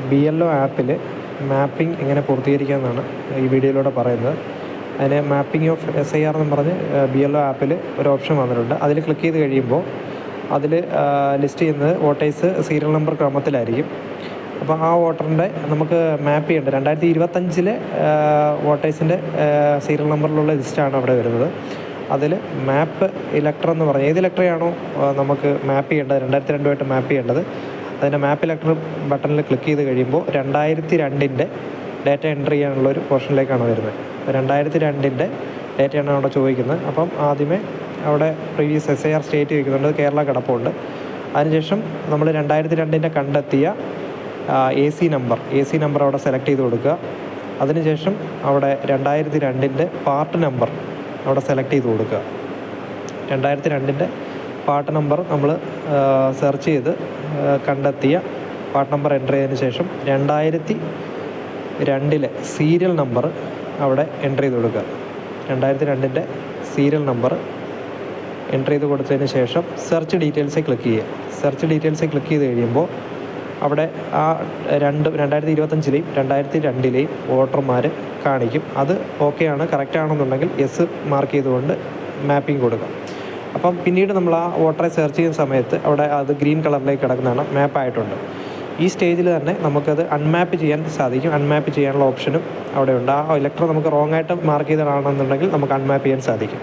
BLO ആപ്പിൽ mapping എങ്ങനെ പൂർത്തീകരിക്കാമെന്നാണ് ഈ വീഡിയോയിലൂടെ പറയുന്നത്. അതിന് മാപ്പിംഗ് ഓഫ് SIR എന്ന് പറഞ്ഞ് BLO ആപ്പിൽ ഒരു ഓപ്ഷൻ വന്നിട്ടുണ്ട്. അതിൽ ക്ലിക്ക് ചെയ്ത് കഴിയുമ്പോൾ അതിൽ ലിസ്റ്റ് ചെയ്യുന്നത് വോട്ടേഴ്സ് സീരിയൽ നമ്പർ ക്രമത്തിലായിരിക്കും. അപ്പോൾ ആ വോട്ടറിൻ്റെ നമുക്ക് മാപ്പ് ചെയ്യേണ്ടത് 2025 വോട്ടേഴ്സിൻ്റെ സീരിയൽ നമ്പറിലുള്ള ലിസ്റ്റാണ് അവിടെ വരുന്നത്. അതിൽ മാപ്പ് ഇലക്ടർ എന്ന് പറഞ്ഞാൽ ഏത് ഇലക്ടറെയാണോ നമുക്ക് മാപ്പ് ചെയ്യേണ്ടത് 2002 മാപ്പ് ചെയ്യേണ്ടത്, അതിൻ്റെ മാപ്പ് ഇലക്ടർ ബട്ടണിൽ ക്ലിക്ക് ചെയ്ത് കഴിയുമ്പോൾ 2002 ഡേറ്റ എൻട്രി ചെയ്യാനുള്ളൊരു പോർഷനിലേക്കാണ് വരുന്നത്. 2002 ഡേറ്റയാണ് അവിടെ ചോദിക്കുന്നത്. അപ്പം ആദ്യമേ അവിടെ പ്രീവിയസ് SIR സ്റ്റേറ്റ് ചോദിക്കുന്നുണ്ട്, കേരള കിടപ്പുണ്ട്. അതിനുശേഷം നമ്മൾ 2002 കണ്ടെത്തിയ AC നമ്പർ അവിടെ സെലക്ട് ചെയ്ത് കൊടുക്കുക. അതിനുശേഷം അവിടെ 2002 പാർട്ട് നമ്പർ അവിടെ സെലക്ട് ചെയ്ത് കൊടുക്കുക. 2002 പാർട്ട് നമ്പർ നമ്മൾ സെർച്ച് ചെയ്ത് കണ്ടെത്തിയ പാർട്ട് നമ്പർ എൻ്റർ ചെയ്തതിന് ശേഷം 2002 സീരിയൽ നമ്പർ അവിടെ എൻ്റർ ചെയ്ത് കൊടുക്കുക. 2002 സീരിയൽ നമ്പർ എൻ്റർ ചെയ്ത് കൊടുത്തതിന് ശേഷം സെർച്ച് ഡീറ്റെയിൽസിൽ ക്ലിക്ക് ചെയ്യുക. സെർച്ച് ഡീറ്റെയിൽസിൽ ക്ലിക്ക് ചെയ്ത് കഴിയുമ്പോൾ അവിടെ ആ 2025 2002 വോട്ടർമാർ കാണിക്കും. അത് ഓക്കെ ആണ്, കറക്റ്റ് ആണെന്നുണ്ടെങ്കിൽ യെസ് മാർക്ക് ചെയ്തുകൊണ്ട് മാപ്പിംഗ് കൊടുക്കാം. അപ്പം പിന്നീട് നമ്മൾ ആ വോട്ടറെ സെർച്ച് ചെയ്യുന്ന സമയത്ത് അവിടെ അത് ഗ്രീൻ കളറിലേക്ക് കിടക്കുന്നതാണ്, മാപ്പായിട്ടുണ്ട്. ഈ സ്റ്റേജിൽ തന്നെ നമുക്കത് അൺമാപ്പ് ചെയ്യാൻ സാധിക്കും. അൺമാപ്പ് ചെയ്യാനുള്ള ഓപ്ഷനും അവിടെ ഉണ്ട്. ആ ഇലക്ടർ നമുക്ക് റോങ് ആയിട്ട് മാർക്ക് ചെയ്തതാണെന്നുണ്ടെങ്കിൽ നമുക്ക് അൺമാപ്പ് ചെയ്യാൻ സാധിക്കും.